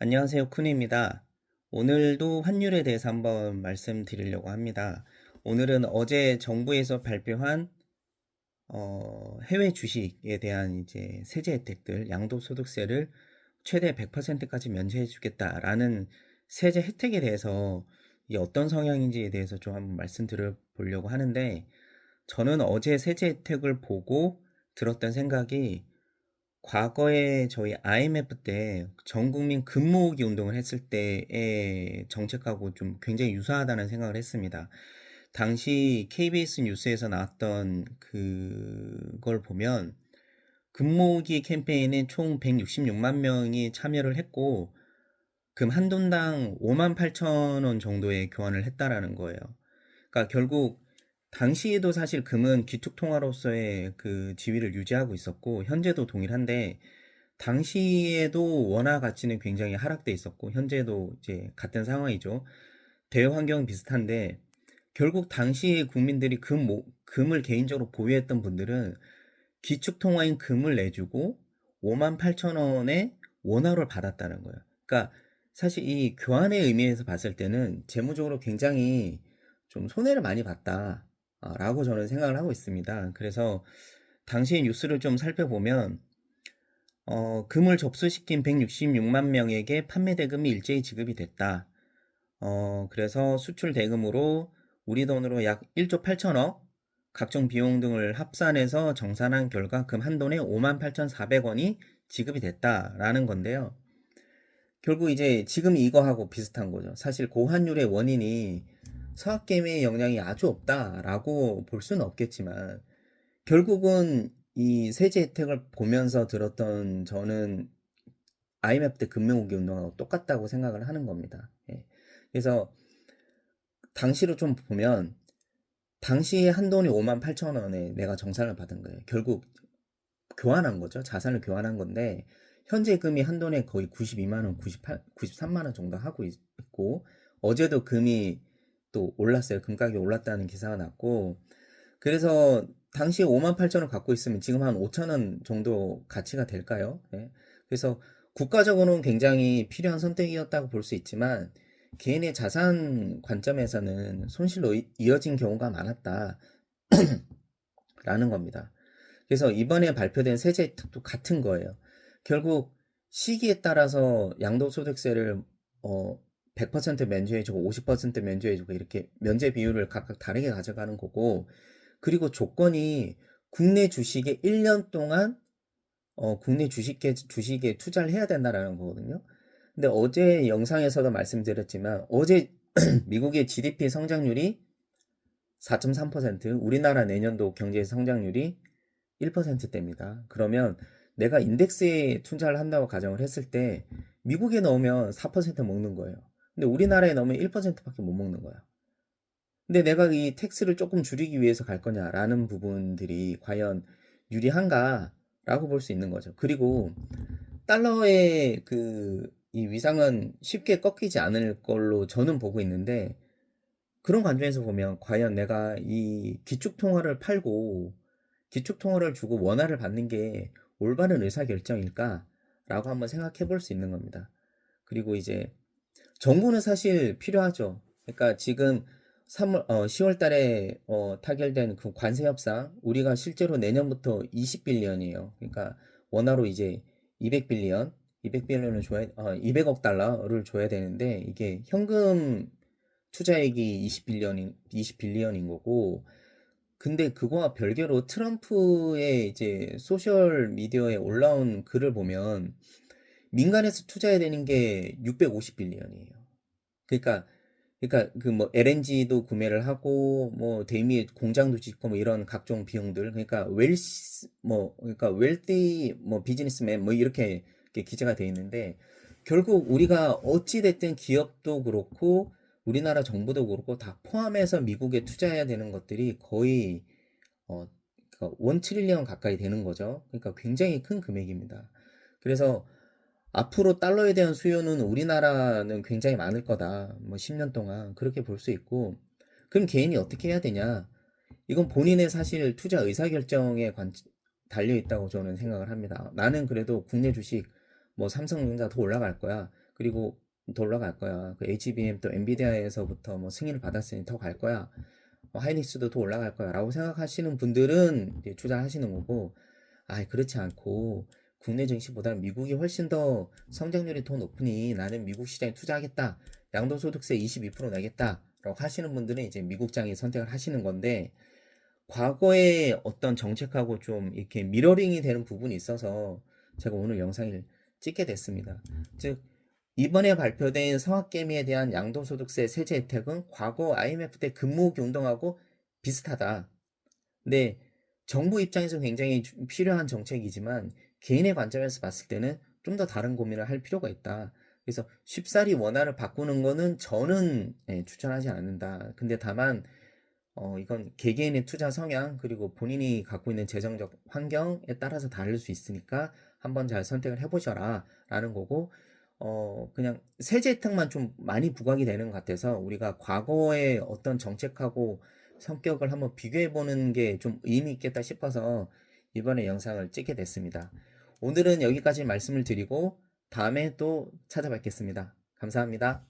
안녕하세요. 쿤입니다. 오늘도 환율에 대해서 한번 말씀드리려고 합니다. 오늘은 어제 정부에서 발표한 해외 주식에 대한 이제 세제 혜택들, 양도소득세를 최대 100%까지 면제해 주겠다라는 세제 혜택에 대해서 이게 어떤 성향인지에 대해서 좀 한번 말씀드려 보려고 하는데, 저는 어제 세제 혜택을 보고 들었던 생각이, 과거에 저희 IMF 때 전 국민 금모으기 운동을 했을 때의 정책하고 좀 굉장히 유사하다는 생각을 했습니다. 당시 KBS 뉴스에서 나왔던 그걸 보면, 금모으기 캠페인에 총 166만 명이 참여를 했고, 금 한 돈당 5만 8천 원 정도의 교환을 했다라는 거예요. 그러니까 결국 당시에도 사실 금은 기축통화로서의 그 지위를 유지하고 있었고, 현재도 동일한데, 당시에도 원화 가치는 굉장히 하락돼 있었고, 현재도 이제 같은 상황이죠. 대외 환경은 비슷한데, 결국 당시에 국민들이 금을 개인적으로 보유했던 분들은 기축통화인 금을 내주고 5만 8천 원의 원화를 받았다는 거예요. 그러니까 사실 이 교환의 의미에서 봤을 때는 재무적으로 굉장히 좀 손해를 많이 봤다라고 저는 생각을 하고 있습니다. 그래서 당시의 뉴스를 좀 살펴보면, 금을 접수시킨 166만 명에게 판매 대금이 일제히 지급이 됐다. 그래서 수출 대금으로 우리 돈으로 약 1조 8천억, 각종 비용 등을 합산해서 정산한 결과 금 한 돈에 58,400원이 지급이 됐다라는 건데요. 결국 이제 지금 이거하고 비슷한 거죠. 사실 고환율의 원인이 서학개미의 영향이 아주 없다라고 볼 수는 없겠지만, 결국은 이 세제 혜택을 보면서 들었던 저는 IMF 때 금메오기 운동하고 똑같다고 생각을 하는 겁니다. 예. 그래서 당시로 좀 보면, 당시에 한돈이 5만 8천 원에 내가 정산을 받은 거예요. 결국 교환한 거죠. 자산을 교환한 건데, 현재 금이 한돈에 거의 92만 원, 93만 원 정도 하고 있고, 어제도 금이 또 올랐어요. 금 가격이 올랐다는 기사가 났고, 그래서 당시에 5만 8천 원 갖고 있으면 지금 한 5천 원 정도 가치가 될까요? 예. 그래서 국가적으로는 굉장히 필요한 선택이었다고 볼 수 있지만, 개인의 자산 관점에서는 손실로 이어진 경우가 많았다라는 겁니다. 그래서 이번에 발표된 세제 혜택도 같은 거예요. 결국 시기에 따라서 양도소득세를 100% 면제해주고 50% 면제해주고, 이렇게 면제 비율을 각각 다르게 가져가는 거고, 그리고 조건이 국내 주식에 1년 동안 국내 주식에 투자를 해야 된다라는 거거든요. 근데 어제 영상에서도 말씀드렸지만, 어제 미국의 GDP 성장률이 4.3%, 우리나라 내년도 경제 성장률이 1%대입니다. 그러면 내가 인덱스에 투자를 한다고 가정을 했을 때, 미국에 넣으면 4% 먹는 거예요. 근데 우리나라에 넣으면 1%밖에 못 먹는 거야. 근데 내가 이 텍스를 조금 줄이기 위해서 갈 거냐라는 부분들이 과연 유리한가라고 볼 수 있는 거죠. 그리고 달러의 이 위상은 쉽게 꺾이지 않을 걸로 저는 보고 있는데, 그런 관점에서 보면 과연 내가 이 기축통화를 팔고 기축통화를 주고 원화를 받는 게 올바른 의사결정일까라고 한번 생각해 볼 수 있는 겁니다. 그리고 이제 정부는 사실 필요하죠. 그러니까 지금 10월 달에 타결된 그 관세 협상, 우리가 실제로 내년부터 20빌리언이에요. 그러니까 원화로 이제 200빌리언, 200빌리언을 줘야, 200억 달러를 줘야 되는데, 이게 현금 투자액이 20빌리언인 거고, 근데 그거와 별개로 트럼프의 이제 소셜 미디어에 올라온 글을 보면, 민간에서 투자해야 되는 게 650빌리언이에요. 그러니까 그 뭐 LNG도 구매를 하고, 뭐 대미 공장도 짓고, 뭐 이런 각종 비용들, 그러니까 그러니까 웰디 뭐 비즈니스맨 뭐 이렇게 기재가 돼 있는데, 결국 우리가 어찌 됐든 기업도 그렇고 우리나라 정부도 그렇고 다 포함해서 미국에 투자해야 되는 것들이 거의 그러니까 1 트릴리언 가까이 되는 거죠. 그러니까 굉장히 큰 금액입니다. 그래서 앞으로 달러에 대한 수요는 우리나라는 굉장히 많을 거다. 뭐 10년 동안 그렇게 볼 수 있고, 그럼 개인이 어떻게 해야 되냐? 이건 본인의 사실 투자 의사결정에 달려 있다고 저는 생각을 합니다. 나는 그래도 국내 주식 뭐 삼성전자 더 올라갈 거야. 그리고 더 올라갈 거야. 그 HBM 또 엔비디아에서부터 뭐 승인을 받았으니 더 갈 거야. 하이닉스도 더 올라갈 거야. 라고 생각하시는 분들은 이제 투자하시는 거고, 그렇지 않고 국내 증시보다는 미국이 훨씬 더 성장률이 더 높으니 나는 미국 시장에 투자하겠다. 양도소득세 22% 내겠다. 라고 하시는 분들은 이제 미국장에 선택을 하시는 건데, 과거의 어떤 정책하고 좀 이렇게 미러링이 되는 부분이 있어서 제가 오늘 영상을 찍게 됐습니다. 즉, 이번에 발표된 성학개미에 대한 양도소득세 세제 혜택은 과거 IMF 때 근무기 운동하고 비슷하다. 근데 정부 입장에서 굉장히 필요한 정책이지만 개인의 관점에서 봤을 때는 좀 더 다른 고민을 할 필요가 있다. 그래서 쉽사리 원화를 바꾸는 거는 저는 추천하지 않는다. 근데 다만 이건 개개인의 투자 성향 그리고 본인이 갖고 있는 재정적 환경에 따라서 다를 수 있으니까 한번 잘 선택을 해보셔라 라는 거고, 그냥 세제 혜택만 좀 많이 부각이 되는 것 같아서 우리가 과거의 어떤 정책하고 성격을 한번 비교해보는 게 좀 의미 있겠다 싶어서 이번에 영상을 찍게 됐습니다. 오늘은 여기까지 말씀을 드리고 다음에 또 찾아뵙겠습니다. 감사합니다.